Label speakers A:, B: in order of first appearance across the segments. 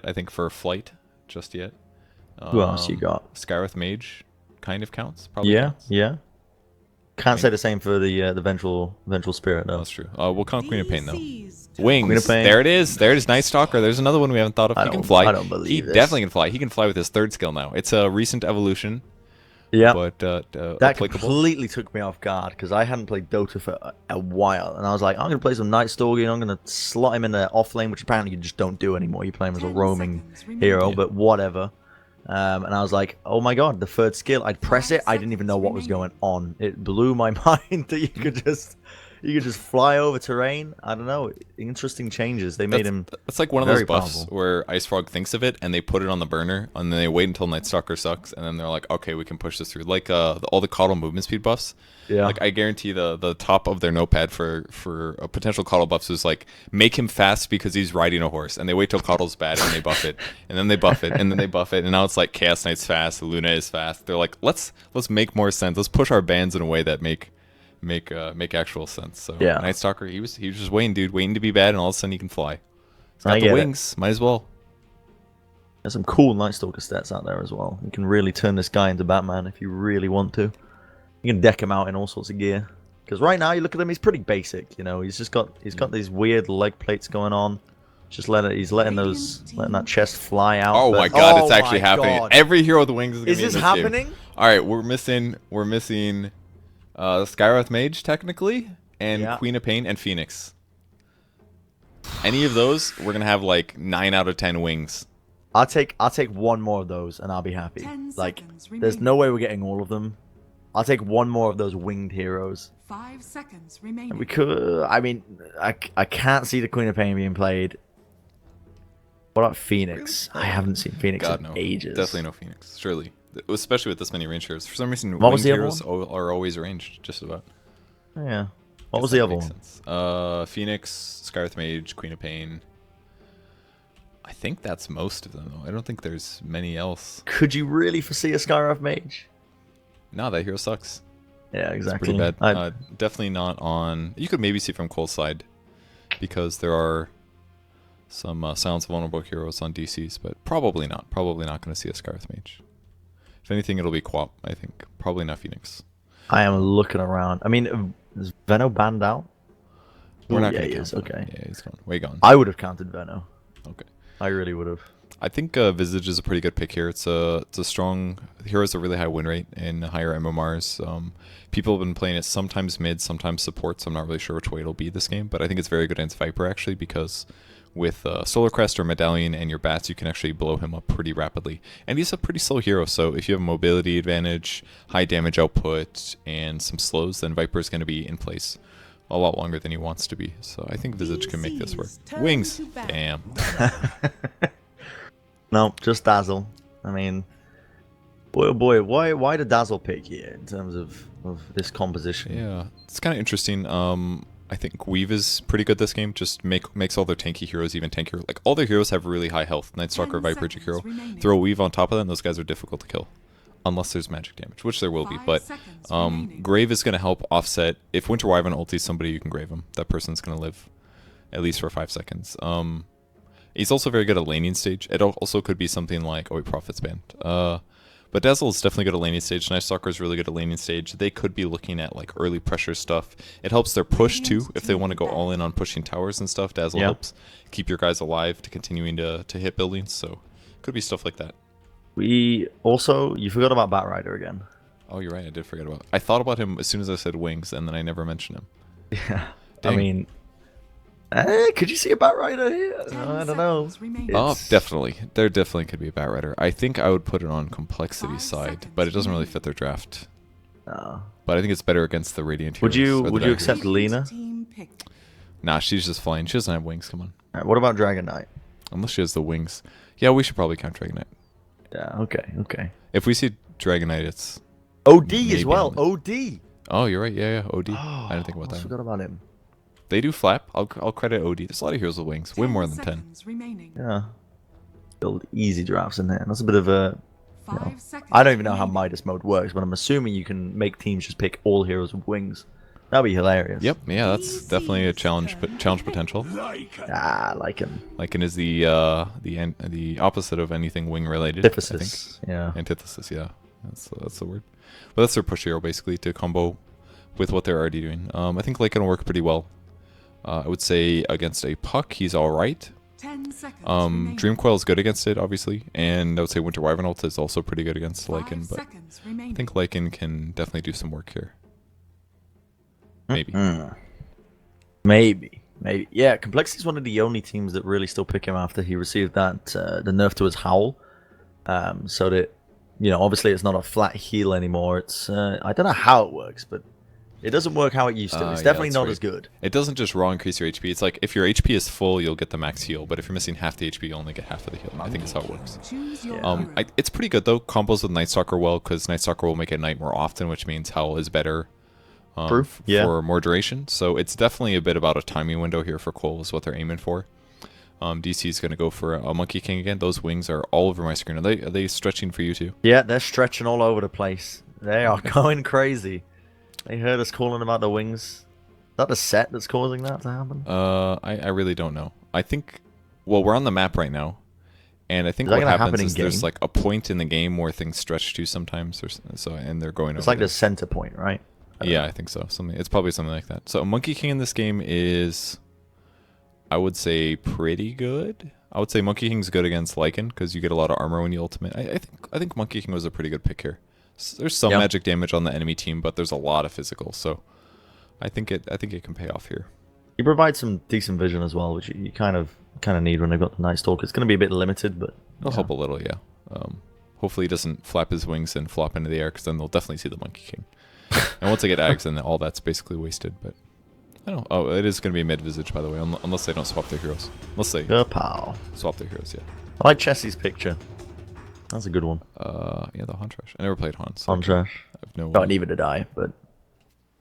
A: I think, for flight just yet.
B: Who else you got?
A: Skywrath Mage kind of counts. Probably
B: Yeah,
A: counts.
B: yeah. Can't say the same for the vengeful spirit though.
A: That's true. We'll count Queen of Pain though.
B: Queen
A: Wings.
B: of Pain.
A: There it is. There's Night Stalker. There's another one we haven't thought of. He can fly.
B: I don't
A: He
B: believe this.
A: definitely can fly. He can fly with his third skill now. It's a recent evolution.
B: Yeah.
A: But
B: that
A: applicable.
B: completely took me off guard because I hadn't played Dota for a while, and I was like, I'm gonna play some Night Stalker and I'm gonna slot him in the off lane, which apparently you just don't do anymore. You play him as a roaming hero, but whatever. And I was like, oh my god, the third skill. I'd press it. I didn't even know what was going on. It blew my mind that you could just fly over terrain. I don't know. Interesting changes. They made him.
A: It's like one of those buffs
B: powerful.
A: where Ice Frog thinks of it and they put it on the burner, and then they wait until Night Stalker sucks, and then they're like, okay, we can push this through. Like all the CoL movement speed buffs.
B: Yeah.
A: Like I guarantee the top of their notepad for a potential CoL buffs is like, make him fast because he's riding a horse, and they wait till CoL's bad and they buff it, and then they buff it, and then they buff it, and now it's like Chaos Knight's fast, Luna is fast. They're like, let's make more sense. Let's push our bans in a way that make actual sense. So
B: yeah.
A: Night Stalker, he was just waiting, dude, waiting to be bad, and all of a sudden he can fly. He's got
B: I
A: the
B: get
A: wings, might as well.
B: There's some cool Night Stalker stats out there as well. You can really turn this guy into Batman if you really want to. You can deck him out in all sorts of gear. Because right now you look at him, he's pretty basic. You know, he's got these weird leg plates going on. Just he's letting that chest fly out.
A: Oh my god, it's actually happening.
B: God.
A: Every hero with wings is gonna
B: Is
A: be in
B: this
A: this
B: happening?
A: game. All right, we're missing Skywrath Mage technically, and Queen of Pain and Phoenix. Any of those, we're gonna have like 9 out of 10 wings.
B: I'll take one more of those and I'll be happy. Like, there's no way we're getting all of them. I'll take one more of those winged heroes.
C: 5 seconds remaining.
B: We could. I mean, I can't see the Queen of Pain being played. What about Phoenix?
A: Really?
B: I haven't seen Phoenix
A: God,
B: in
A: no.
B: ages.
A: Definitely no Phoenix. Surely, especially with this many range heroes. For some reason,
B: What was
A: winged
B: the other
A: heroes are always ranged, just about.
B: Yeah. What was the other one?
A: Sense. Phoenix, Skywrath Mage, Queen of Pain. I think that's most of them, though. I don't think there's many else.
B: Could you really foresee a Skywrath Mage?
A: No, that hero sucks.
B: Yeah, exactly.
A: It's pretty bad. Definitely not on. You could maybe see from CoL's side, because there are some silence vulnerable heroes on DCs, but probably not. Probably not going to see a Skywrath Mage. If anything, it'll be Quap, I think. Probably not Phoenix.
B: I am looking around. I mean, is Veno banned out?
A: We're not
B: yeah,
A: going to
B: he
A: count
B: is.
A: him.
B: Okay.
A: Yeah, he's gone. Way gone.
B: I would have counted Veno.
A: Okay.
B: I really would have.
A: I think Visage is a pretty good pick here. It's a strong hero. Has a really high win rate and higher MMRs. People have been playing it sometimes mid, sometimes support. So I'm not really sure which way it'll be this game, but I think it's very good against Viper actually, because with Solar Crest or Medallion and your bats, you can actually blow him up pretty rapidly. And he's a pretty slow hero, so if you have a mobility advantage, high damage output, and some slows, then Viper is going to be in place a lot longer than he wants to be. So I think Visage can make this work. Wings. Damn.
B: No, just Dazzle. I mean, boy, oh boy, why the Dazzle pick here in terms of this composition?
A: Yeah, it's kind of interesting. I think Weave is pretty good this game. Just makes all their tanky heroes even tankier. Like, all their heroes have really high health. Night Stalker, Viper, hero. Throw a Weave on top of that, and those guys are difficult to kill. Unless there's magic damage, which there will be. But Grave is going to help offset. If Winter Wyvern ultis somebody, you can Grave him. That person's going to live at least for 5 seconds. He's also very good at laning stage. It also could be something like, oh wait, Prophet's banned. But Dazzle is definitely good at laning stage. Night Stalker is really good at laning stage. They could be looking at like early pressure stuff. It helps their push too, if they want to go all in on pushing towers and stuff. Dazzle helps keep your guys alive to continuing to hit buildings. So could be stuff like that.
B: You forgot about Batrider again.
A: Oh, you're right. I did forget about. I thought about him as soon as I said wings, and then I never mentioned him.
B: Yeah,
A: Dang.
B: I mean, could you see a Batrider here? I don't know.
A: Oh, definitely. There definitely could be a Batrider. I think I would put it on complexity side, but it doesn't really fit their draft.
B: No.
A: But I think it's better against the Radiant
B: Would
A: heroes.
B: you accept Lena?
A: Nah, she's just flying. She doesn't have wings. Come on.
B: All right, what about Dragon Knight?
A: Unless she has the wings. Yeah, we should probably count Dragon Knight.
B: Yeah. Okay.
A: If we see Dragon Knight, it's
B: OD as
A: maybe
B: well.
A: on
B: OD.
A: Oh, you're right. Yeah. OD.
B: Oh,
A: I didn't think about
B: I
A: that.
B: forgot about him.
A: They do flap. I'll credit OD. There's a lot of heroes with wings. Way more than 10.
B: Yeah. Build easy drafts in there. That's a bit of a. I don't even know how Midas mode works, but I'm assuming you can make teams just pick all heroes with wings. That'd be hilarious.
A: Yep, yeah, that's definitely a challenge potential.
B: Ah, like him.
A: Lycan is the opposite of anything wing related.
B: Antithesis.
A: I think.
B: Yeah.
A: Antithesis, yeah. That's the word. But that's their push hero basically to combo with what they're already doing. I think Lycan will work pretty well. I would say against a puck, he's alright.
C: 10 seconds
A: Dream Coil is good against it, obviously, and I would say Winter Wyvern ult is also pretty good against Lycan, but I think Lycan can definitely do some work here. Maybe.
B: Maybe. Yeah, compLexity is one of the only teams that really still pick him after he received that the nerf to his Howl. So that, you know, obviously it's not a flat heal anymore. It's I don't know how it works, but it doesn't work how it used to. It's definitely not as good.
A: It doesn't just raw increase your HP. It's like if your HP is full, you'll get the max heal, but if you're missing half the HP, you'll only get half of the heal. I think that's how it works. It's pretty good though. Combos with Night Stalker well, because Night Stalker will make it night more often, which means Howl is better for more duration. So it's definitely a bit about a timing window here for CoL is what they're aiming for. DC is going to go for a Monkey King again. Those wings are all over my screen. Are they stretching for you too?
B: Yeah, they're stretching all over the place. They are going crazy. They heard us calling about the wings. Is that the set that's causing that to happen?
A: I really don't know. I think, well, we're on the map right now, and I think what happens is there's like a point in the game where things stretch to sometimes, and they're going over.
B: It's like the center point, right?
A: I think so. It's probably something like that. So Monkey King in this game is, I would say, pretty good. I would say Monkey King's good against Lycan because you get a lot of armor when you ultimate. I think Monkey King was a pretty good pick here. There's some magic damage on the enemy team, but there's a lot of physical, so I think it can pay off here.
B: You provide some decent vision as well, which you kind of need when they've got the Night Stalker. It's going to be a bit limited, but
A: it'll help a little, yeah. Hopefully he doesn't flap his wings and flop into the air, because then they'll definitely see the Monkey King. And once they get Ags, then all that's basically wasted. But I don't know. Oh, it is going to be mid Visage, by the way, unless they don't swap their heroes. Unless they swap their heroes, yeah.
B: I like Chessie's picture. That's a good one.
A: Yeah, the Hontrash. I never played Hon.
B: So Hontrash.
A: I have no.
B: Not even to die, but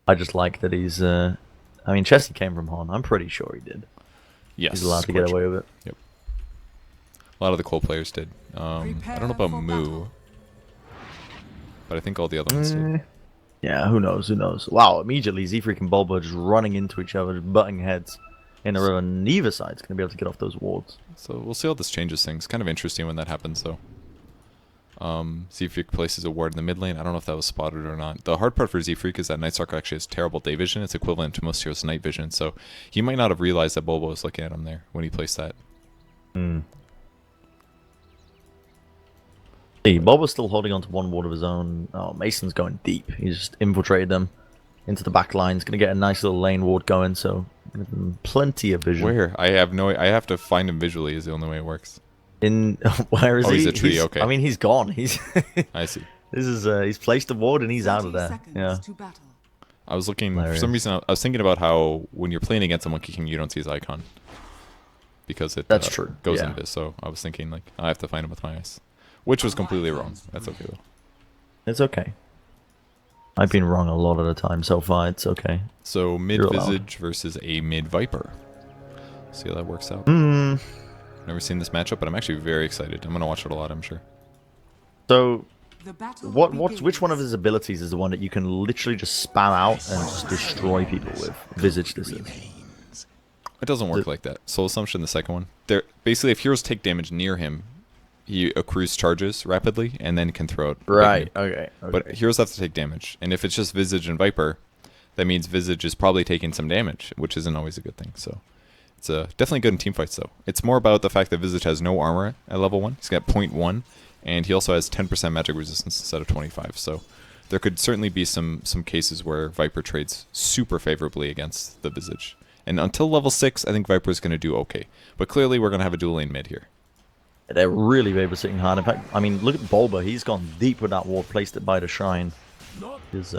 B: I just like that he's. I mean, Chessie came from Hon. I'm pretty sure he did.
A: Yes.
B: He's allowed to get away with it.
A: Yep. A lot of the CoL players did. I don't know about Moo, but I think all the other ones did.
B: Yeah, who knows? Who knows? Wow! Immediately, Z-Freak and Bulba just running into each other, just butting heads in a row, and neither side's gonna be able to get off those wards.
A: So we'll see how this changes things. Kind of interesting when that happens, though. Z-Freak places a ward in the mid lane. I don't know if that was spotted or not. The hard part for Z-Freak is that Night Stalker actually has terrible day vision. It's equivalent to most heroes' night vision, so he might not have realized that Bulba was looking at him there when he placed that.
B: See, Bulba's still holding on to one ward of his own. Oh, Mason's going deep. He's just infiltrated them into the back line. He's going to get a nice little lane ward going, so give him plenty of vision.
A: Where? I have to find him visually is the only way it works.
B: Where is he?
A: He's a tree, okay.
B: I mean, he's gone. He's
A: I see.
B: This is he's placed a ward and he's out of there. Yeah.
A: I was looking for some reason. I was thinking about how when you're playing against a Monkey King, you don't see his icon because it
B: that's true.
A: Goes into. So I was thinking like I have to find him with my eyes, which was completely wrong. That's okay though.
B: It's okay. I've been wrong a lot of the time so far. It's okay.
A: So mid Visage versus a mid Viper. See how that works out. Never seen this matchup, but I'm actually very excited. I'm gonna watch it a lot, I'm sure.
B: So, which one of his abilities is the one that you can literally just spam out and just destroy people with? Visage, this is.
A: It doesn't work like that. Soul Assumption, the second one. Basically, if heroes take damage near him, he accrues charges rapidly and then can throw it.
B: Right. Okay.
A: But heroes have to take damage, and if it's just Visage and Viper, that means Visage is probably taking some damage, which isn't always a good thing. So. It's definitely good in teamfights, though. It's more about the fact that Visage has no armor at level 1. He's got 0.1, and he also has 10% magic resistance instead of 25. So there could certainly be some cases where Viper trades super favorably against the Visage. And until level 6, I think Viper is going to do okay. But clearly, we're going to have a dual lane mid here.
B: They're really babysitting hard. In fact, I mean, look at Bulba. He's gone deep with that ward, placed it by the shrine. He's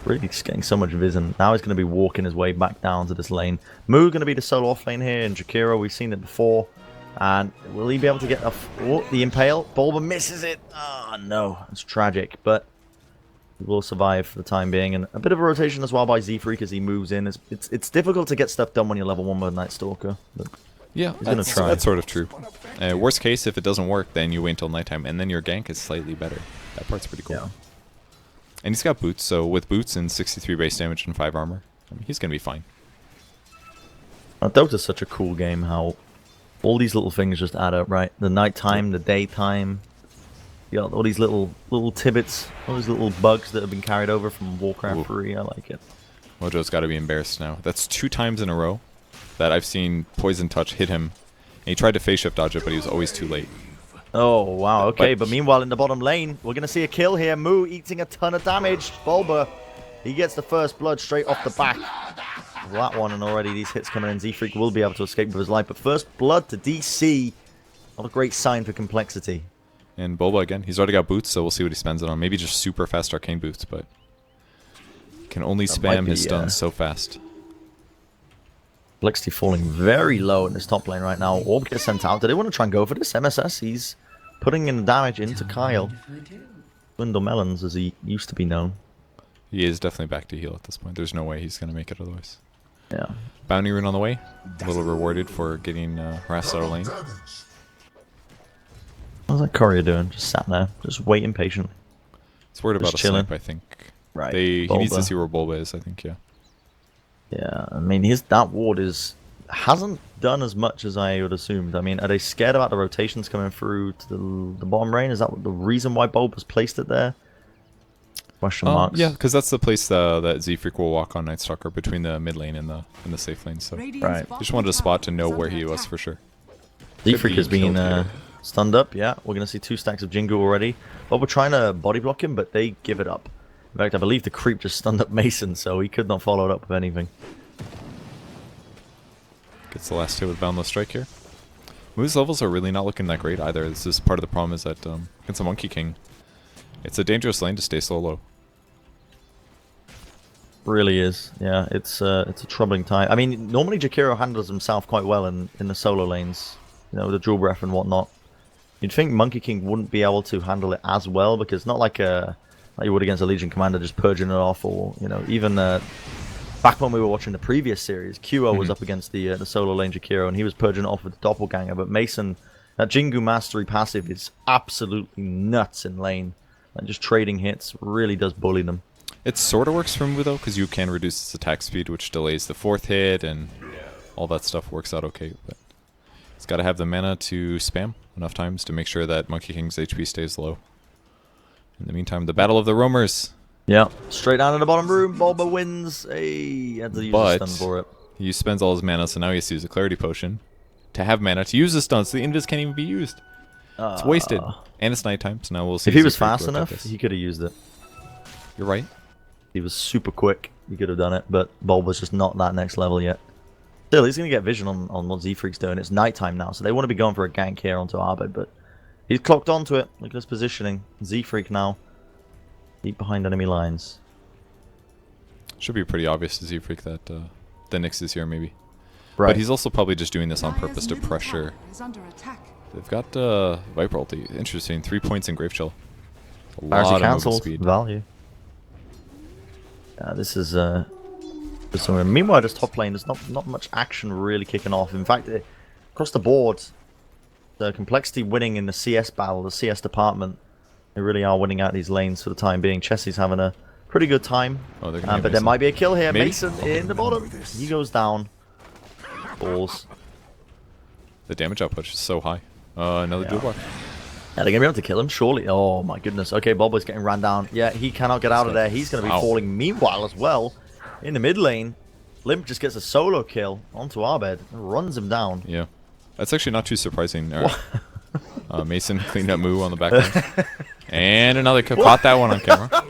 B: really just getting so much vision. Now he's going to be walking his way back down to this lane. Moo going to be the solo off lane here, and Jakiro, we've seen it before. And will he be able to get the Impale? Bulba misses it. Oh, no. It's tragic, but he will survive for the time being. And a bit of a rotation as well by Z-Freak as he moves in. It's difficult to get stuff done when you're level 1 with Night Stalker. But
A: yeah, that's sort of true. Worst case, if it doesn't work, then you wait until nighttime, and then your gank is slightly better. That part's pretty cool.
B: Yeah.
A: And he's got boots, so with boots and 63 base damage and 5 armor, I mean, he's going to be fine.
B: Dota's such a cool game, how all these little things just add up, right? The nighttime, the daytime, you got all these little tidbits, all these little bugs that have been carried over from Warcraft 3. I like it.
A: Mojo's got to be embarrassed now. That's 2 times in a row that I've seen Poison Touch hit him. And he tried to phase shift dodge it, but he was always too late.
B: Oh, wow, okay, but meanwhile in the bottom lane, we're going to see a kill here. Moo eating a ton of damage. Bulba, he gets the first blood straight off the back of that one, and already these hits coming in. Z-Freak will be able to escape with his life, but first blood to DC. Not a great sign for complexity.
A: And Bulba again, he's already got boots, so we'll see what he spends it on. Maybe just super fast arcane boots, but he can only spam his stuns so fast.
B: Complexity falling very low in this top lane right now. Orb gets sent out. Do they want to try and go for this? MSS, he's putting in damage into Kyle. Dwindle Melons, as he used to be known.
A: He is definitely back to heal at this point. There's no way he's going to make it otherwise.
B: Yeah.
A: Bounty rune on the way. A little rewarded for getting harassed out of lane.
B: What's that courier doing? Just sat there, just waiting patiently.
A: He's worried about a snipe, I think.
B: Right.
A: He needs to see where Bulba is, I think, yeah.
B: Yeah, I mean, that ward hasn't done as much as I would assumed. I mean, are they scared about the rotations coming through to the bottom lane? Is that the reason why Bulba's placed it there? Question marks.
A: Yeah, because that's the place that Z-Freak will walk on Nightstalker between the mid lane and the safe lane. So
B: right.
A: Just wanted a spot to know where he was for sure.
B: Z-Freak has been stunned up. Yeah, we're gonna see 2 stacks of Jingu already. But we're trying to body block him, but they give it up. In fact, I believe the creep just stunned up Mason, so he could not follow it up with anything.
A: Gets the last hit with Boundless Strike here. Moo's levels are really not looking that great either. This is part of the problem is that against a Monkey King, it's a dangerous lane to stay so low.
B: Really is. Yeah, it's a troubling time. I mean, normally Jakiro handles himself quite well in the solo lanes, you know, the dual breath and whatnot. You'd think Monkey King wouldn't be able to handle it as well, because not like you would against a Legion Commander just purging it off, or, you know, even back when we were watching the previous series, QO was up against the solo lane Jakiro, and he was purging it off with the Doppelganger, but Mason, that Jingu Mastery passive is absolutely nuts in lane, and just trading hits really does bully them.
A: It sort of works for Moo though, because you can reduce its attack speed, which delays the 4th hit, and all that stuff works out okay, but it's got to have the mana to spam enough times to make sure that Monkey King's HP stays low. In the meantime, the Battle of the Roamers.
B: Yeah, straight down in the bottom room. Bulba wins. He had to use a stun for it.
A: He spends all his mana, so now he has to use a Clarity Potion to have mana to use the stun, so the Invis can't even be used. It's wasted. And it's nighttime, so now we'll see.
B: If he was fast enough, he could have used it.
A: You're right.
B: He was super quick. He could have done it, but Bulba's just not that next level yet. Still, he's going to get vision on what Z-Freak's doing. It's nighttime now, so they want to be going for a gank here onto Arbed, but he's clocked onto it. Look at his positioning. Z-Freak now. Deep behind enemy lines.
A: Should be pretty obvious to Z-Freak that the Nyx is here, maybe.
B: Right.
A: But he's also probably just doing this on purpose to pressure. They've got Viper ulti. Interesting. 3 points in Grave Chill. A lot of movement speed.
B: Value. Yeah, this is meanwhile, this top lane, there's not much action really kicking off. In fact, across the board, the complexity winning in the CS battle, the CS department, they really are winning out these lanes for the time being. Chessie's having a pretty good time, but there might be a kill here. Maybe? Mason in the bottom. He goes down. Balls.
A: The damage output is so high. Another dual block.
B: Yeah, they're going to be able to kill him, surely. Oh, my goodness. Okay, Bulba's getting ran down. Yeah, he cannot get out of there. He's going to be falling. Meanwhile, as well, in the mid lane, Limp just gets a solo kill onto Arbed and runs him down.
A: Yeah. That's actually not too surprising. Mason cleaned up Moo on the back line. And another kill. Caught that one on camera.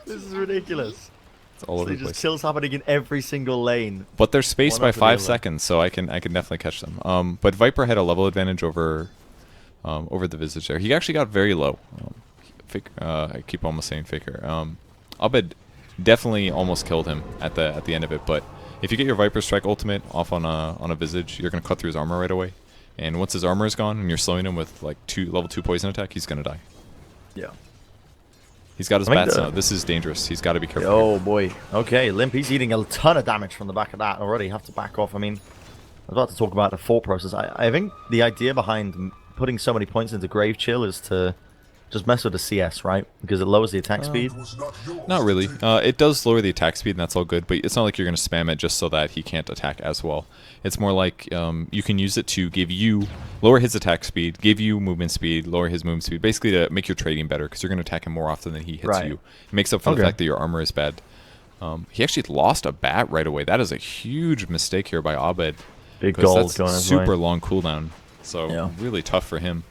B: This is ridiculous.
A: It's all over the place.
B: Just kills happening in every single lane.
A: But they're spaced by 5 seconds, so I can definitely catch them. But Viper had a level advantage over the Visage there. He actually got very low. I keep almost saying Faker. Abed definitely almost killed him at the end of it, but if you get your Viper Strike ultimate off on a Visage, you're gonna cut through his armor right away. And once his armor is gone and you're slowing him with like level 2 poison attack, he's gonna die.
B: Yeah.
A: He's got his bats now. This is dangerous. He's got to be careful.
B: Oh boy. Okay, Limp, he's eating a ton of damage from the back of that already. Have to back off. I mean, I was about to talk about the thought process. I think the idea behind putting so many points into Grave Chill is to just mess with the CS, right? Because it lowers the attack speed.
A: Not really. It does lower the attack speed, and that's all good, but it's not like you're going to spam it just so that he can't attack as well. It's more like you can use it to give you, lower his attack speed, give you movement speed, lower his movement speed, basically to make your trading better, because you're going to attack him more often than he hits you. It makes up for the fact that your armor is bad. He actually lost a bat right away. That is a huge mistake here by Abed.
B: Big gold
A: that's
B: going his
A: super
B: way.
A: long cooldown, so really tough for him.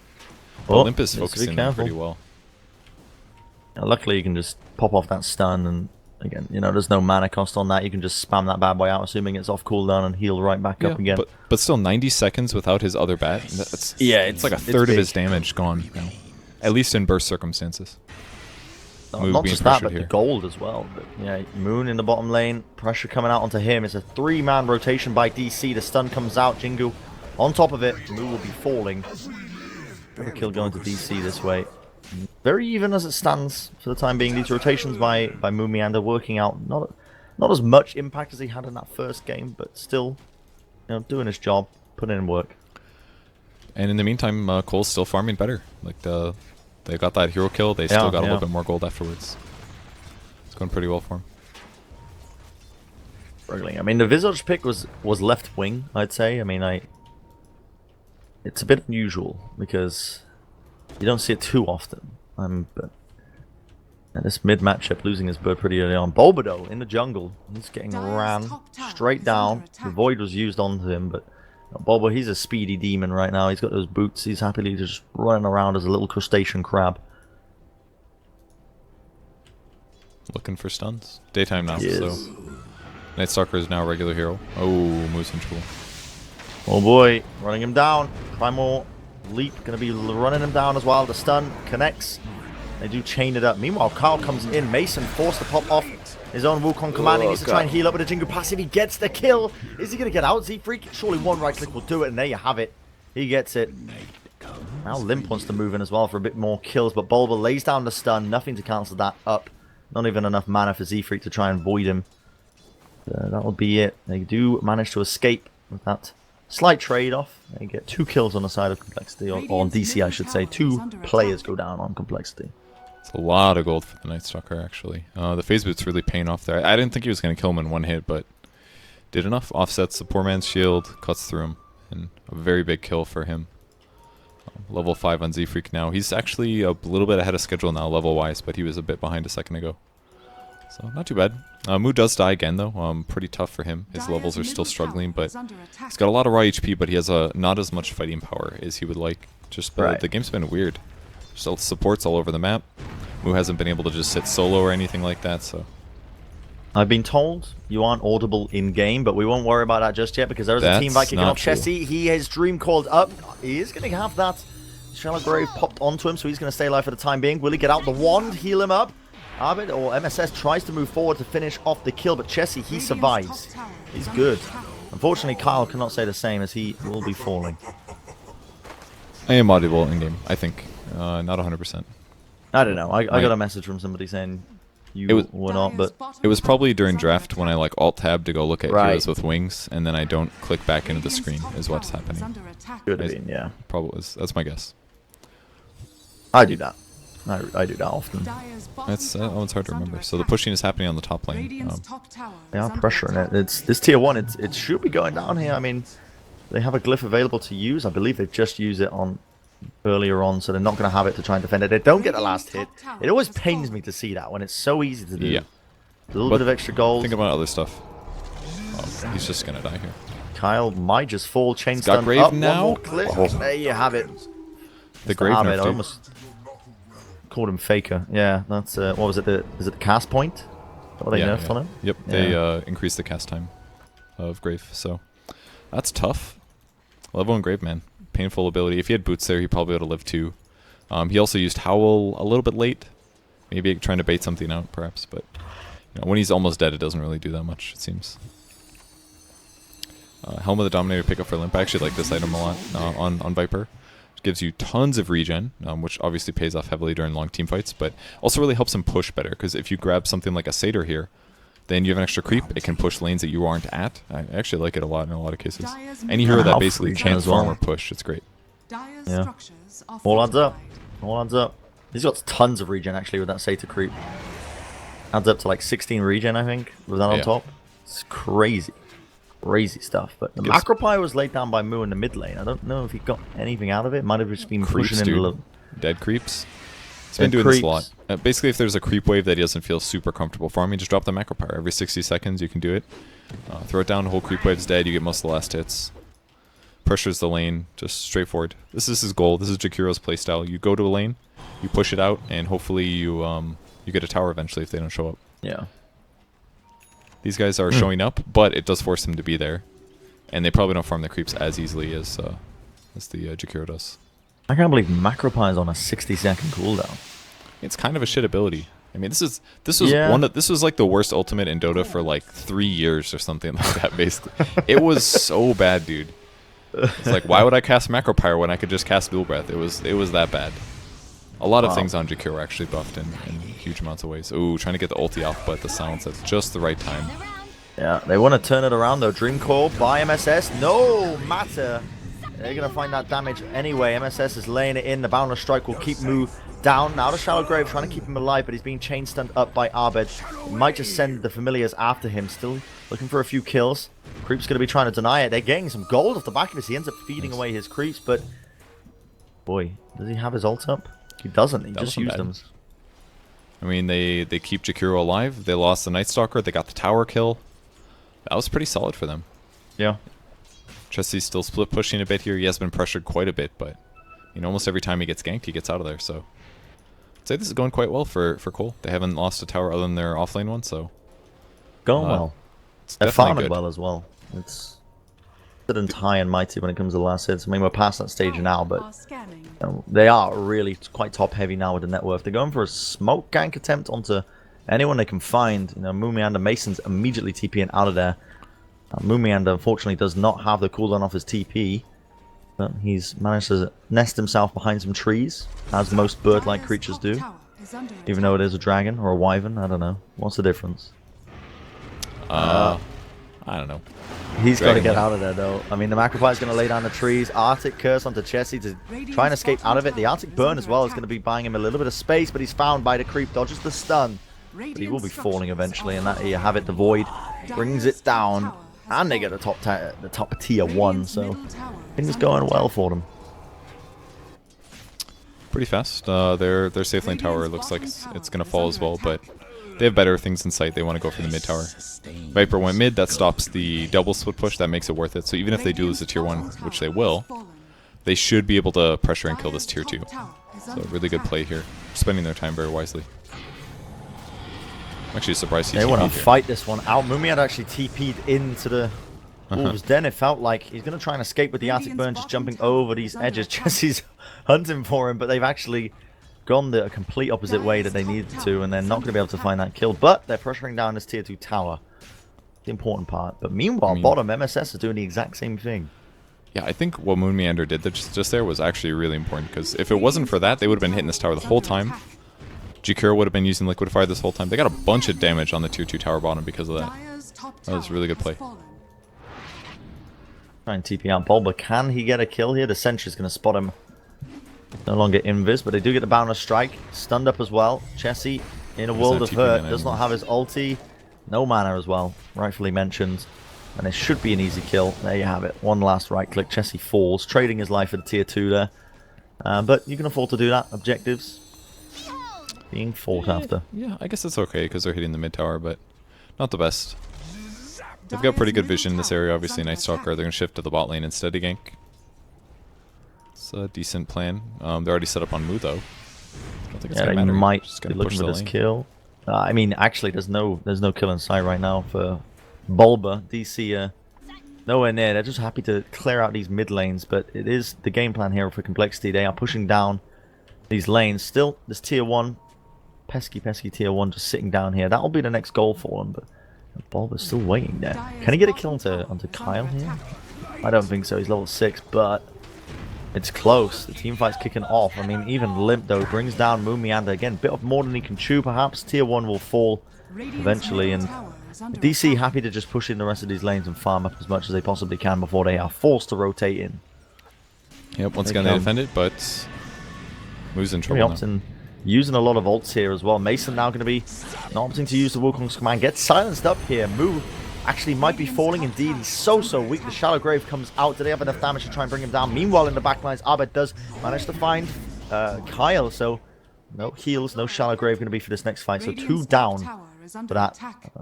B: Oh,
A: Olympus focusing that pretty well.
B: Yeah, luckily, you can just pop off that stun, and again, you know, there's no mana cost on that. You can just spam that bad boy out, assuming it's off cooldown, and heal right back up again.
A: But still, 90 seconds without his other bat. It's like a third of his damage gone now, at least in burst circumstances.
B: Not just that, but the gold as well. But, yeah, Moon in the bottom lane, pressure coming out onto him. It's a 3-man rotation by DC. The stun comes out. Jingu on top of it. Moo will be falling. Good kill going to DC this way. Very even as it stands for the time being. These rotations by Moo Meander working out not as much impact as he had in that first game, but still, you know, doing his job, putting in work.
A: And in the meantime, CoL's still farming better. Like they got that hero kill. They still got a little bit more gold afterwards. It's going pretty well for him.
B: Struggling. I mean, the Visage pick was left wing, I'd say. I mean, it's a bit unusual because you don't see it too often. But this mid matchup, losing his bird pretty early on. Bulbato in the jungle. He's getting ran straight down. The Void was used onto him, but Bulba, he's a speedy demon right now. He's got those boots. He's happily just running around as a little crustacean crab.
A: Looking for stuns. Daytime now, so Night Stalker is now a regular hero. Oh, moves in trouble.
B: Oh boy, running him down. Primal Leap going to be running him down as well. The stun connects. They do chain it up. Meanwhile, Carl comes in. Mason forced to pop off his own Wukong command. He needs to try and heal up with a Jingu passive. He gets the kill. Is he going to get out? Z-Freak? Surely one right click will do it, and there you have it. He gets it. Now Limp wants to move in as well for a bit more kills, but Bulba lays down the stun. Nothing to cancel that up. Not even enough mana for Z-Freak to try and void him. That'll be it. They do manage to escape with that slight trade-off. They get 2 kills on the side of compLexity, or on DC I should say. 2 players go down on compLexity.
A: It's a lot of gold for the Night Stalker, actually. The phase boot's really paying off there. I didn't think he was going to kill him in one hit, but did enough. Offsets the poor man's shield, cuts through him, and a very big kill for him. Level 5 on Z-Freak now. He's actually a little bit ahead of schedule now, level-wise, but he was a bit behind a second ago. So, not too bad. Moo does die again, though. Pretty tough for him. His levels are still struggling, but he's got a lot of raw HP, but he has not as much fighting power as he would like. Just the game's been weird. Still supports all over the map. Moo hasn't been able to just sit solo or anything like that, so...
B: I've been told you aren't audible in-game, but we won't worry about that just yet, because there's a team fight kicking off. Chessie, he has Dream called up. He is going to have that. Shallow Grave popped onto him, so he's going to stay alive for the time being. Will he get out the wand, heal him up? Abed or MSS tries to move forward to finish off the kill, but Chessie, he survives. He's good. Unfortunately, Kyle cannot say the same, as he will be falling.
A: I am audible in-game, I think. Not 100%.
B: I don't know. I got a message from somebody saying you were not, but...
A: It was probably during draft when I like alt-tab to go look at heroes with wings, and then I don't click back into the screen, is what's happening.
B: Could have been, yeah.
A: Probably is. That's my guess.
B: I do that. I do that often.
A: That's that one's hard to remember. So the pushing is happening on the top lane.
B: They are pressuring it. It's this tier 1. It should be going down here. I mean, they have a glyph available to use. I believe they've just used it on earlier on, so they're not going to have it to try and defend it. They don't get the last hit. It always pains me to see that when it's so easy to do.
A: Yeah.
B: A little bit of extra gold.
A: Think about other stuff. Oh, he's just going to die here.
B: Kyle might just fall. Chain
A: got
B: stun
A: Grave
B: up.
A: now.
B: There you have it.
A: The Grave nerfed
B: I almost called him Faker. Yeah, that's what was it? Is it the cast point? Is that what they nerfed on him?
A: Yep, they increased the cast time of Grave, so that's tough. Level 1 Grave, man. Painful ability. If he had boots there, he probably would have lived too. He also used Howl a little bit late. Maybe trying to bait something out, perhaps, but you know, when he's almost dead, it doesn't really do that much, it seems. Helm of the Dominator pickup for Limp. I actually like this item a lot on Viper. It gives you tons of regen, which obviously pays off heavily during long team fights, but also really helps him push better, because if you grab something like a Satyr here, then you have an extra creep. It can push lanes that you aren't at. I actually like it a lot in a lot of cases. Any hero that basically can't farm or push, it's great.
B: Yeah. All adds up. All adds up. He's got tons of regen actually with that Satyr creep. Adds up to like 16 regen, I think, with that on top. It's crazy. Crazy stuff. But the Macropie was laid down by Moo in the mid lane. I don't know if he got anything out of it. Might have just been pushing in a little.
A: Dead creeps. He's been doing this a lot. Basically, if there's a creep wave that he doesn't feel super comfortable farming, just drop the Macropire. Every 60 seconds, you can do it. Throw it down, the whole creep wave's dead, you get most of the last hits. Pressures the lane, just straightforward. This is his goal. This is Jakiro's playstyle. You go to a lane, you push it out, and hopefully you you get a tower eventually if they don't show up.
B: Yeah.
A: These guys are showing up, but it does force them to be there. And they probably don't farm the creeps as easily as the Jakiro does.
B: I can't believe Macropie is on a 60-second cooldown.
A: It's kind of a shit ability. I mean, this was like the worst ultimate in Dota for like 3 years or something like that. Basically, it was so bad, dude. It's like, why would I cast Macropire when I could just cast Dual Breath? It was that bad. A lot of things on Jakiro are actually buffed in huge amounts of ways. Ooh, trying to get the ulti off, but the silence at just the right time.
B: Yeah, they want to turn it around though. Dream Core by MSS, no matter. They're going to find that damage anyway. MSS is laying it in. The Boundless Strike will keep Moo down. Now to Shallow Grave, trying to keep him alive, but he's being chain stunned up by Abed. He might just send the Familiars after him. Still looking for a few kills. Creep's going to be trying to deny it. They're getting some gold off the back of this. He ends up feeding away his creeps, but... Boy, does he have his ult up? He doesn't. He just used them.
A: I mean, they keep Jakiro alive. They lost the Night Stalker. They got the tower kill. That was pretty solid for them. Yeah. Chelsea's still split pushing a bit here. He has been pressured quite a bit, but you know, almost every time he gets ganked, he gets out of there. So I'd say this is going quite well for CoL. They haven't lost a tower other than their offlane one, so
B: going well. They're farming well as well. It's and high and mighty when it comes to the last hits. I mean, we're past that stage now, but they are really quite top heavy now with the net worth. They're going for a smoke gank attempt onto anyone they can find. You know, Moomiander Mason's immediately TPing out of there. Moomiander unfortunately does not have the cooldown off his TP, but he's managed to nest himself behind some trees, as most bird-like creatures do. Even though it is a dragon or a wyvern, I don't know. What's the difference?
A: I don't know.
B: He's got to get out of there, though. I mean, the Macropie is going to lay down the trees. Arctic Curse onto Chessie to try and escape out of it. The Arctic Burn as well is going to be buying him a little bit of space, but he's found by the creep. Dodges the stun. But he will be falling eventually, and that you have it. The Void brings it down, and they get the top tier 1, so things going well for them.
A: Pretty fast. Their safe lane tower looks like it's going to fall as well, but they have better things in sight. They want to go for the mid tower. Viper went mid. That stops the double split push. That makes it worth it. So even if they do lose the tier 1, which they will, they should be able to pressure and kill this tier 2. So really good play here. Spending their time very wisely. I'm actually surprised
B: they want to fight this one out. Mumi had actually TP'd into the Wolves' Den. It felt like he's going to try and escape with the Arctic Burn, just jumping over these edges. Jesse's hunting for him, but they've actually gone the complete opposite way that they needed to, and they're not going to be able to find that kill. But they're pressuring down this tier 2 tower. The important part. But meanwhile, bottom MSS is doing the exact same thing.
A: Yeah, I think what Moonmeander did just there was actually really important, because if it wasn't for that, they would have been hitting this tower the whole time. Jakiro would have been using Liquid Fire this whole time. They got a bunch of damage on the tier 2 tower bottom because of that. That was a really good play.
B: Try and TP out Bulba. Can he get a kill here? The Sentry's going to spot him. No longer invis, but they do get the Boundless Strike. Stunned up as well. Chessie, in a world of hurt, does not have his ulti. No mana as well, rightfully mentioned. And it should be an easy kill. There you have it. One last right click. Chessie falls, trading his life for the tier 2 there. But you can afford to do that. Objectives being fought after.
A: Yeah, I guess it's okay because they're hitting the mid tower, but not the best. They've got pretty good vision in this area. Obviously, Night Stalker. They're going to shift to the bot lane instead of gank. It's a decent plan. They're already set up on Moo, though. I don't think it's going to matter.
B: Might be looking for this kill. I mean, actually, there's no kill in sight right now for Bulba. DC nowhere near. They're just happy to clear out these mid lanes, but it is the game plan here for compLexity. They are pushing down these lanes. Still, this tier 1, pesky tier 1 just sitting down here. That'll be the next goal for them, but Bulba's still waiting there. Can he get a kill onto Kyle here? I don't think so. He's level 6, but it's close. The team fight's kicking off. I mean, even Limp, though, brings down Moomiander. Again, bit of more than he can chew, perhaps. Tier 1 will fall eventually, and DC happy to just push in the rest of these lanes and farm up as much as they possibly can before they are forced to rotate in.
A: Yep, once again they defend it, but Moo's in trouble now.
B: using a lot of ults here as well. Mason now going to be not opting to use the Wukong's command. Gets silenced up here. Mu actually might be falling indeed. He's so weak. The Shallow Grave comes out. Do they have enough damage to try and bring him down? Meanwhile, in the backlines, Abed does manage to find Kyle. So no heals, no Shallow Grave going to be for this next fight. So 2 down for that.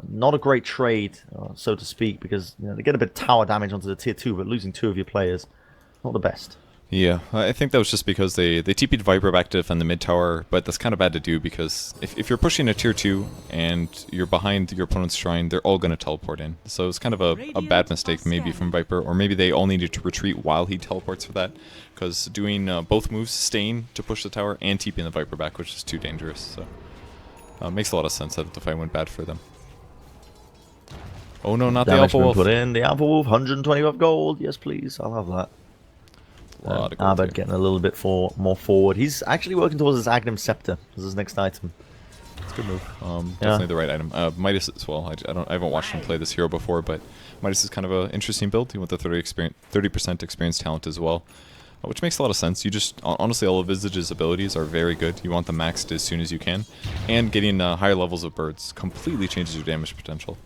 B: Not a great trade, so to speak, because they get a bit of tower damage onto the tier 2, but losing 2 of your players, not the best.
A: Yeah, I think that was just because they TP'd Viper back to defend the mid tower, but that's kind of bad to do because if you're pushing a tier 2 and you're behind your opponent's shrine, they're all going to teleport in. So it's kind of a bad mistake maybe from Viper, or maybe they all needed to retreat while he teleports for that, because doing both moves, staying to push the tower and TPing the Viper back, which is too dangerous. So makes a lot of sense that the fight went bad for them. Oh no, not the Alpha Wolf.
B: Put in the Alpha Wolf, 125 gold. Yes, please, I'll have that. Abed getting a little bit more forward. He's actually working towards his AMD Scepter as his next item.
A: It's a good move. Definitely the right item. Midas as well. I haven't watched him play this hero before, but Midas is kind of an interesting build. You want the 30% experience talent as well, which makes a lot of sense. You just honestly, all of Visage's abilities are very good. You want them maxed as soon as you can, and getting higher levels of birds completely changes your damage potential.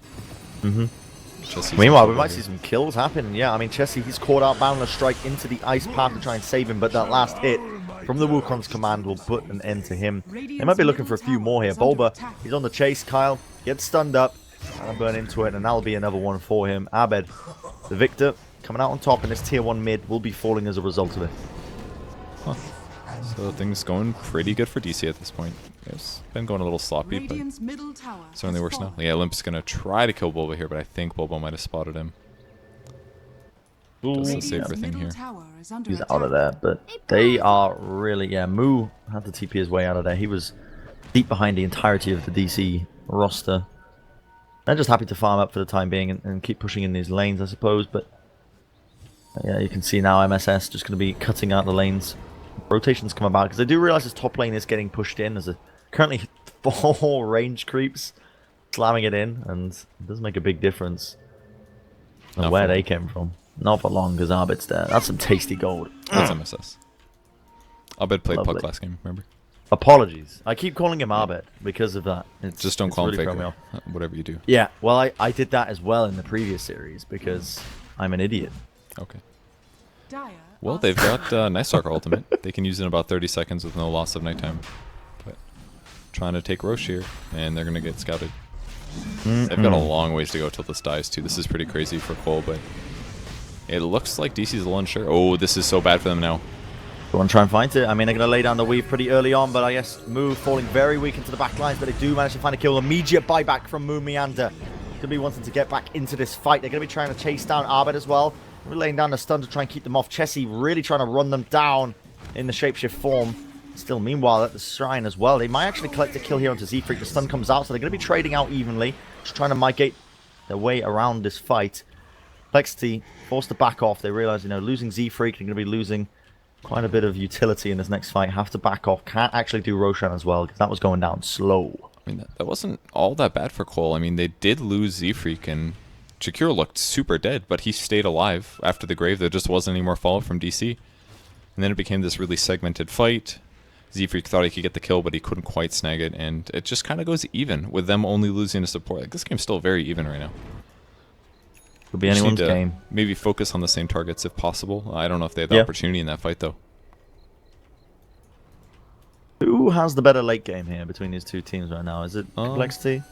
B: Meanwhile, we might see some kills happen. Yeah, I mean, Chessie, he's caught out Boundless Strike into the ice path to try and save him, but that last hit from the Wukong's command will put an end to him. They might be looking for a few more here. Bulba, he's on the chase. Kyle gets stunned up. I'll burn into it, and that'll be another one for him. Abed, the victor, coming out on top, and this tier 1 mid will be falling as a result of it.
A: Huh. So things going pretty good for DC at this point. It's been going a little sloppy, but certainly worse now. Yeah, Olympus going to try to kill Bulba here, but I think Bulba might have spotted him. Does the safer thing here.
B: He's out of there, but they are really... Yeah, Mu had to TP his way out of there. He was deep behind the entirety of the DC roster. They're just happy to farm up for the time being and keep pushing in these lanes, I suppose, but... Yeah, you can see now MSS just going to be cutting out the lanes. Rotations come about, because I do realize this top lane is getting pushed in. There's currently 4 range creeps slamming it in, and it does make a big difference on where they came from. Not for long, because Abed's there. That's some tasty gold.
A: That's MSS. Abed played Puck last game, remember?
B: Apologies. I keep calling him Abed because of that.
A: Just don't call him Faker, whatever you do.
B: Yeah, well, I did that as well in the previous series, because I'm an idiot.
A: Okay. Well, they've got Night Stalker ultimate. They can use it in about 30 seconds with no loss of nighttime. But trying to take Roche here, and they're going to get scouted. They've got a long ways to go till this dies, too. This is pretty crazy for CoL, but it looks like DC's a little unsure. Oh, this is so bad for them now.
B: They want to try and find it. I mean, they're going to lay down the weave pretty early on, but I guess Mu falling very weak into the back lines, but they do manage to find a kill. Immediate buyback from Mu Meander. Going to be wanting to get back into this fight. They're going to be trying to chase down Abed as well. We're laying down the stun to try and keep them off. Chessie really trying to run them down in the shapeshift form. Still, meanwhile, at the shrine as well. They might actually collect a kill here onto Z-Freak. The stun comes out, so they're going to be trading out evenly. Just trying to mitigate their way around this fight. compLexity forced to back off. They realize, losing Z-Freak, they're going to be losing quite a bit of utility in this next fight. Have to back off. Can't actually do Roshan as well, because that was going down slow.
A: I mean, that wasn't all that bad for CoL. I mean, they did lose Z-Freak, and Jakiro looked super dead, but he stayed alive after the grave. There just wasn't any more fallout from DC. And then it became this really segmented fight. Z-Freak thought he could get the kill, but he couldn't quite snag it, and it just kind of goes even, with them only losing a support. Like, this game's still very even right now.
B: Could be anyone's game.
A: Maybe focus on the same targets if possible. I don't know if they had the opportunity in that fight, though.
B: Who has the better late game here between these two teams right now? Is it compLexity?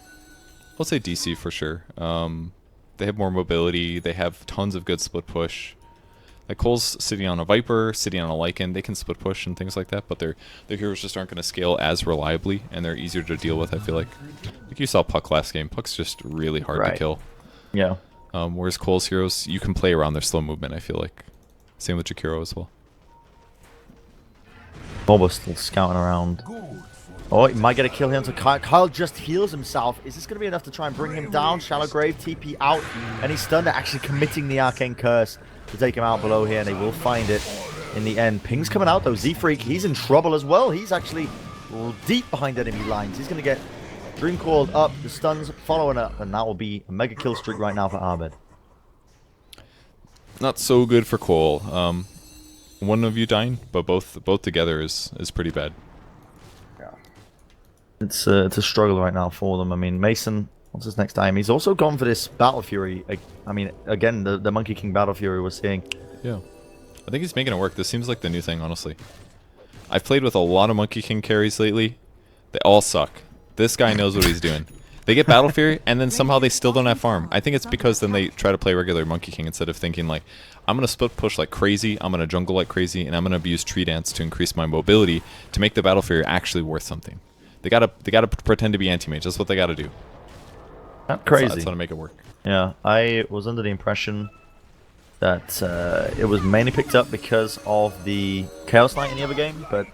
A: I'll say DC for sure. They have more mobility. They have tons of good split push. Like CoL's sitting on a Viper, sitting on a Lycan. They can split push and things like that, but their heroes just aren't going to scale as reliably, and they're easier to deal with, I feel like. Like you saw Puck last game. Puck's just really hard to kill.
B: Yeah.
A: Whereas CoL's heroes, you can play around their slow movement, I feel like. Same with Jakiro as well.
B: Boba's still scouting around. Oh, he might get a kill here onto Kyle. Kyle just heals himself. Is this going to be enough to try and bring him down? Shallow Grave, TP out, and he's stunned, actually committing the Arcane Curse to take him out below here, and they will find it in the end. Ping's coming out, though. Z-Freak, he's in trouble as well. He's actually deep behind enemy lines. He's going to get Dream Called up, the stuns following up, and that will be a mega kill streak right now for Abed.
A: Not so good for CoL. One of you dying, but both together is pretty bad.
B: It's a struggle right now for them. I mean, Mason, what's his next time? He's also gone for this Battle Fury. I mean, again, the Monkey King Battle Fury we're seeing.
A: Yeah. I think he's making it work. This seems like the new thing, honestly. I've played with a lot of Monkey King carries lately. They all suck. This guy knows what he's doing. They get Battle Fury, and then somehow they still don't have farm. I think it's because then they try to play regular Monkey King instead of thinking like, I'm going to split push like crazy, I'm going to jungle like crazy, and I'm going to abuse Tree Dance to increase my mobility to make the Battle Fury actually worth something. They gotta pretend to be anti-mage. That's what they gotta do.
B: Not crazy.
A: That's how to make it work.
B: Yeah, I was under the impression that it was mainly picked up because of the Chaos Knight in the other game, but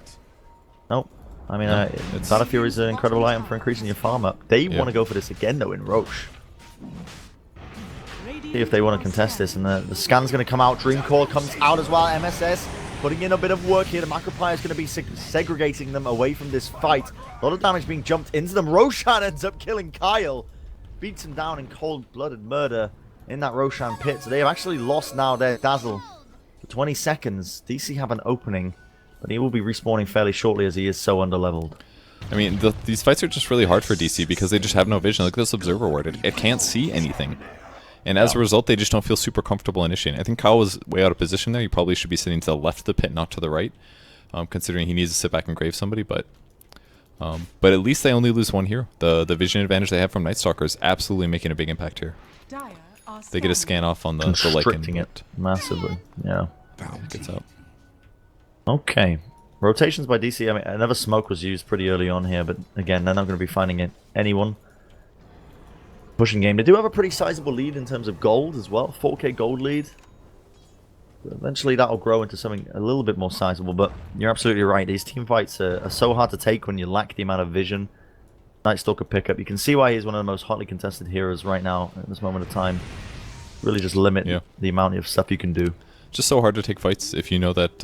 B: nope. I mean, Battle Fury is an incredible item for increasing your farm up. They want to go for this again, though, in Roche. See if they want to contest this, and the scan's going to come out. Dream Core comes out as well. MSS putting in a bit of work here. The Macropie is going to be segregating them away from this fight. A lot of damage being jumped into them. Roshan ends up killing Kyle. Beats him down in cold-blooded murder in that Roshan pit. So they have actually lost now their Dazzle for 20 seconds. DC have an opening, but he will be respawning fairly shortly as he is so underleveled.
A: I mean, these fights are just really hard for DC because they just have no vision. Look at this Observer Ward. It can't see anything. And as a result, they just don't feel super comfortable initiating. I think Kyle was way out of position there. He probably should be sitting to the left of the pit, not to the right, considering he needs to sit back and grave somebody. But at least they only lose one hero. The vision advantage they have from Night Stalker is absolutely making a big impact here. They get a scan off on the Lycan.
B: Constricting it massively. Yeah.
A: Gets out.
B: Okay. Rotations by DC. I mean, another smoke was used pretty early on here, but again, they're not going to be finding anyone. Pushing game. They do have a pretty sizable lead in terms of gold as well. 4k gold lead. But eventually that'll grow into something a little bit more sizable, but you're absolutely right. These team fights are so hard to take when you lack the amount of vision. Night Stalker pickup. You can see why he's one of the most hotly contested heroes right now at this moment of time. Really just limit the amount of stuff you can do.
A: Just so hard to take fights if you know that,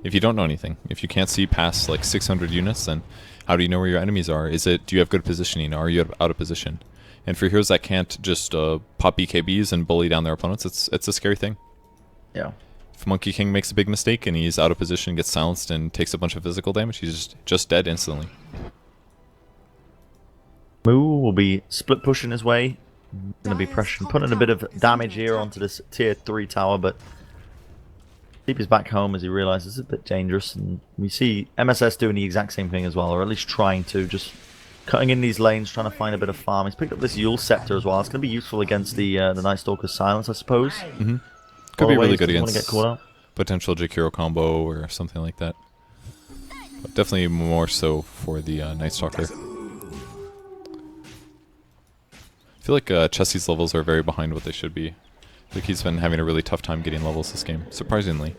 A: if you don't know anything. If you can't see past like 600 units, then how do you know where your enemies are? Do you have good positioning? Are you out of position? And for heroes that can't just pop BKBs and bully down their opponents, it's a scary thing.
B: Yeah.
A: If Monkey King makes a big mistake and he's out of position, gets silenced, and takes a bunch of physical damage, he's just dead instantly.
B: Moo will be split pushing his way. Going to be pressuring, putting a bit of damage here onto this tier 3 tower, but keep his back home as he realizes it's a bit dangerous. And we see MSS doing the exact same thing as well, or at least trying to, just cutting in these lanes, trying to find a bit of farm. He's picked up this Yule Scepter as well. It's going to be useful against the Night Stalker's Silence, I suppose.
A: Mm-hmm. Could be really good against
B: get caught out.
A: Potential Jakiro combo or something like that. But definitely more so for the Night Stalker. I feel like Chessie's levels are very behind what they should be. I think he's been having a really tough time getting levels this game, surprisingly.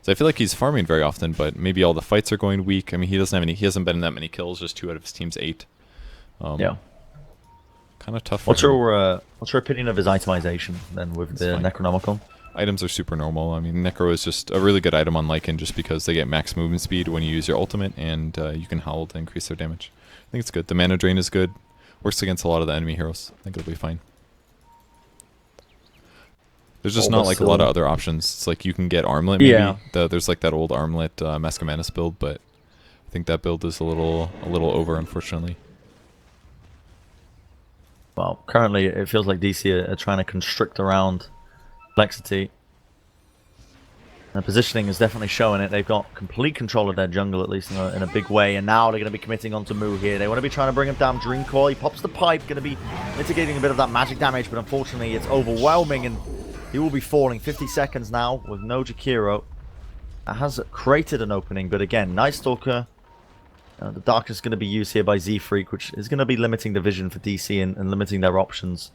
A: So I feel like he's farming very often, but maybe all the fights are going weak. I mean, he hasn't been in that many kills, just 2 out of his team's 8.
B: Yeah.
A: Kind of tough.
B: What's your opinion of his itemization then with the Necronomicon?
A: Items are super normal. I mean, Necro is just a really good item on Lycan just because they get max movement speed when you use your ultimate, and you can howl to increase their damage. I think it's good. The mana drain is good. Works against a lot of the enemy heroes. I think it'll be fine. There's just not like a lot of other options. It's like you can get Armlet maybe. Yeah. There's like that old Armlet Mask of Manus build, but I think that build is a little over, unfortunately.
B: Well, currently it feels like DC are trying to constrict around complexity. The positioning is definitely showing it. They've got complete control of their jungle, at least in a big way, and now they're going to be committing onto Moo here. They want to be trying to bring him down. Dream Core, he pops the pipe, going to be mitigating a bit of that magic damage, but unfortunately it's overwhelming, and he will be falling. 50 seconds now with no Jakiro. That has created an opening, but again, Night Stalker, the Darkness is going to be used here by Z-Freak, which is going to be limiting the vision for DC and limiting their options.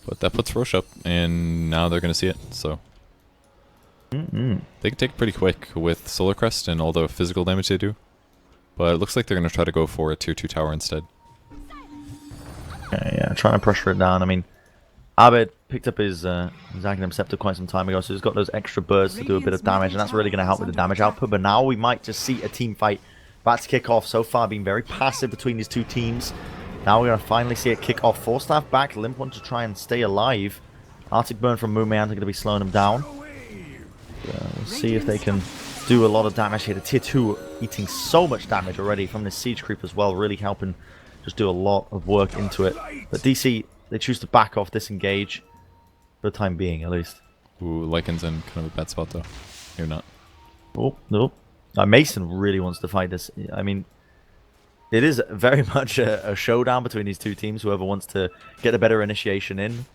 A: But that puts Roche up, and now they're going to see it, so... They can take it pretty quick with Solar Crest and all the physical damage they do. But it looks like they're going to try to go for a tier 2 tower instead.
B: Yeah, trying to pressure it down. I mean, Abed picked up his Aghanim Scepter quite some time ago, so he's got those extra bursts to do a bit of damage, and that's really going to help with the damage output. But now we might just see a team fight about to kick off. So far being very passive between these two teams. Now we're going to finally see it kick off. Force Staff back, Limp One to try and stay alive. Arctic Burn from Mooman are going to be slowing him down. We'll see if they can do a lot of damage here. The tier 2 eating so much damage already from this siege creep as well, really helping just do a lot of work into it. But DC, they choose to back off, disengage, for the time being at least.
A: Ooh, Lycan's in kind of a bad spot though. You're not.
B: Oh, no. Mason really wants to fight this. I mean, it is very much a showdown between these two teams, whoever wants to get a better initiation in.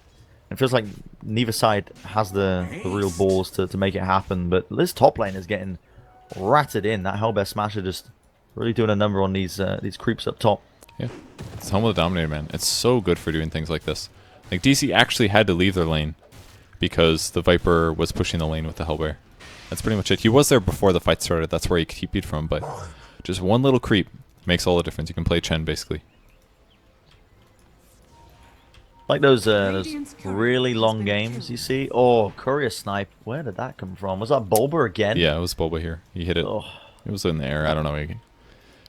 B: It feels like neither side has the real balls to make it happen, but this top lane is getting ratted in. That Hellbear Smasher just really doing a number on these creeps up top.
A: Yeah, it's Helm of the Dominator, man. It's so good for doing things like this. Like, DC actually had to leave their lane because the Viper was pushing the lane with the Hellbear. That's pretty much it. He was there before the fight started. That's where he TP'd from, but just one little creep makes all the difference. You can play Chen, basically.
B: Like those really long games, you see? Oh, Courier Snipe. Where did that come from? Was that Bulba again?
A: Yeah, it was Bulba here. He hit it.
B: Oh.
A: It was in the air. I don't know. He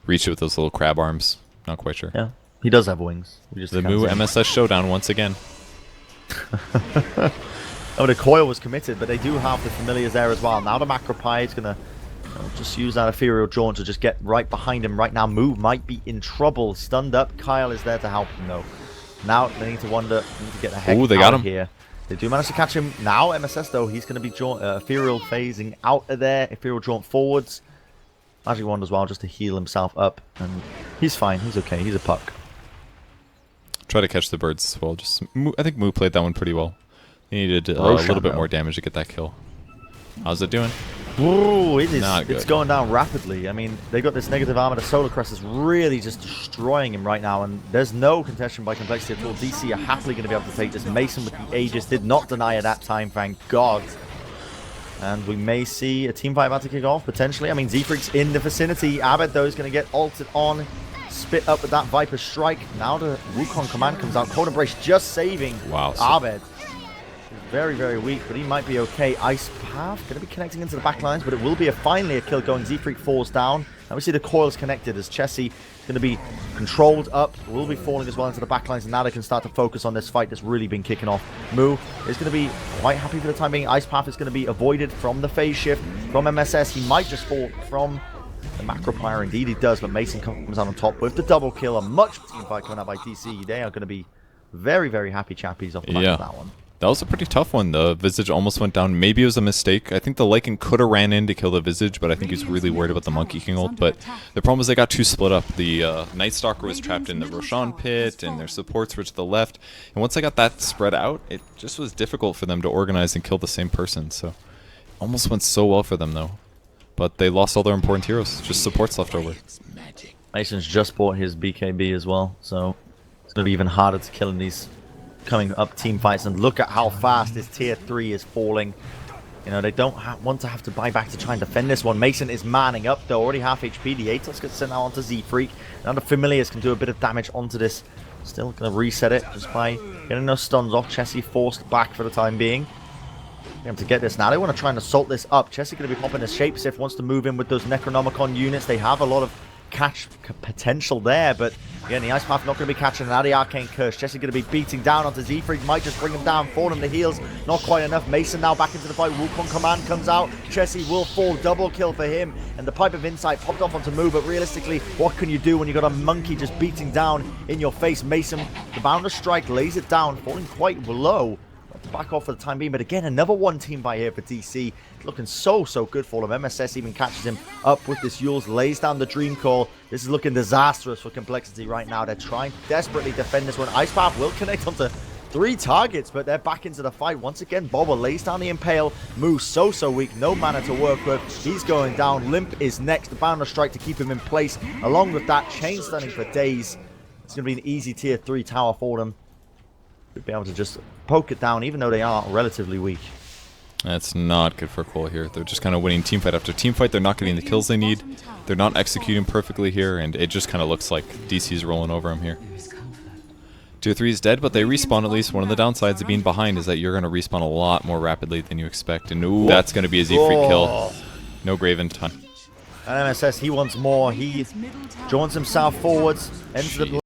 A: reached it with those little crab arms. Not quite sure.
B: Yeah, he does have wings. We just
A: the Mu MSS showdown once again.
B: Oh, the coil was committed, but they do have the familiars there as well. Now the Macropie is going to just use that ethereal jaunt to just get right behind him right now. Mu might be in trouble. Stunned up. Kyle is there to help him, though. Now they need to wonder, need to get the heck
A: they got
B: out
A: him.
B: Here. They do manage to catch him. Now MSS, though, he's going to be ethereal phasing out of there. Ethereal jaunt forwards. Magic Wand as well, just to heal himself up. And he's fine. He's okay. He's a puck.
A: Try to catch the birds as well. I think Mu played that one pretty well. He needed a
B: Roshan,
A: little bit more damage to get that kill. How's it doing?
B: Ooh, it is.
A: Not good.
B: It's going down rapidly. I mean, they got this negative armor. The Solar Crest is really just destroying him right now, and there's no contention by complexity at all. DC are happily going to be able to take this. Mason with the Aegis did not deny at that time, thank God. And we may see a team fight about to kick off, potentially. I mean, Z-Freak's in the vicinity. Abed, though, is going to get ulted on. Spit up with that Viper Strike. Now the Wukong command comes out. Cold Embrace just saving Abed. Very, very weak, but he might be okay. Ice Path going to be connecting into the back lines, but it will be finally a kill going. Z-Freak falls down. Now we see the coils connected as Chessie going to be controlled up. Will be falling as well into the back lines, and now they can start to focus on this fight that's really been kicking off. Mu is going to be quite happy for the time being. Ice Path is going to be avoided from the phase shift from MSS. He might just fall from the Macropire. Indeed he does, but Mason comes out on top with the double kill. A much team fight coming out by DC. They are going to be very, very happy chappies off the back of that one.
A: That was a pretty tough one. The Visage almost went down. Maybe it was a mistake. I think the Lycan could have ran in to kill the Visage, but I think he was really worried about the Monkey King ult. But the problem was they got too split up. The Night Stalker was trapped in the Roshan pit, and their supports were to the left. And once they got that spread out, it just was difficult for them to organize and kill the same person. So almost went so well for them, though. But they lost all their important heroes. Just supports left over.
B: Mason's just bought his BKB as well, so it's going to be even harder to kill in these coming up team fights. And look at how fast this tier 3 is falling. You know, they don't want to have to buy back to try and defend this one. Mason is manning up, though, already half HP. The Atos gets sent out onto Z-Freak. Now the Familiars can do a bit of damage onto this. Still going to reset it just by getting those stuns off. Chessie forced back for the time being. Able to get this now. They want to try and assault this up. Chessie going to be hopping a Shapeshift, wants to move in with those Necronomicon units. They have a lot of catch potential there, but again, the Ice Path not going to be catching. Now the Arcane Curse. Chessie going to be beating down onto Z-Freak. Might just bring him down for them. The heals not quite enough. Mason now back into the fight. Wukong command comes out. Chessie will fall. Double kill for him. And the Pipe of Insight popped off onto Mu, but realistically, what can you do when you got a monkey just beating down in your face? Mason, the Boundless Strike, lays it down, falling quite low. Back off for the time being, but again, another one team by here for DC. Looking so good for them. MSS even catches him up with this Yules, lays down the Dream Call. This is looking disastrous for complexity right now. They're trying to desperately defend this one. Ice Path will connect onto 3 targets, but they're back into the fight. Once again, Boba lays down the Impale. Mu so weak, no mana to work with. He's going down. Limp is next. The Boundless Strike to keep him in place. Along with that, chain stunning for days. It's going to be an easy tier 3 tower for them. Be able to just poke it down, even though they are relatively weak.
A: That's not good for CoL here. They're just kind of winning teamfight after teamfight. They're not getting the kills they need. They're not executing perfectly here, and it just kind of looks like DC's rolling over them here. Tier 3 is dead, but they respawn at least. One of the downsides of being behind is that you're going to respawn a lot more rapidly than you expect. And ooh, that's going to be a Z-Freak kill. No Graven ton.
B: And MSS, he wants more. He jaunts himself forwards, ends the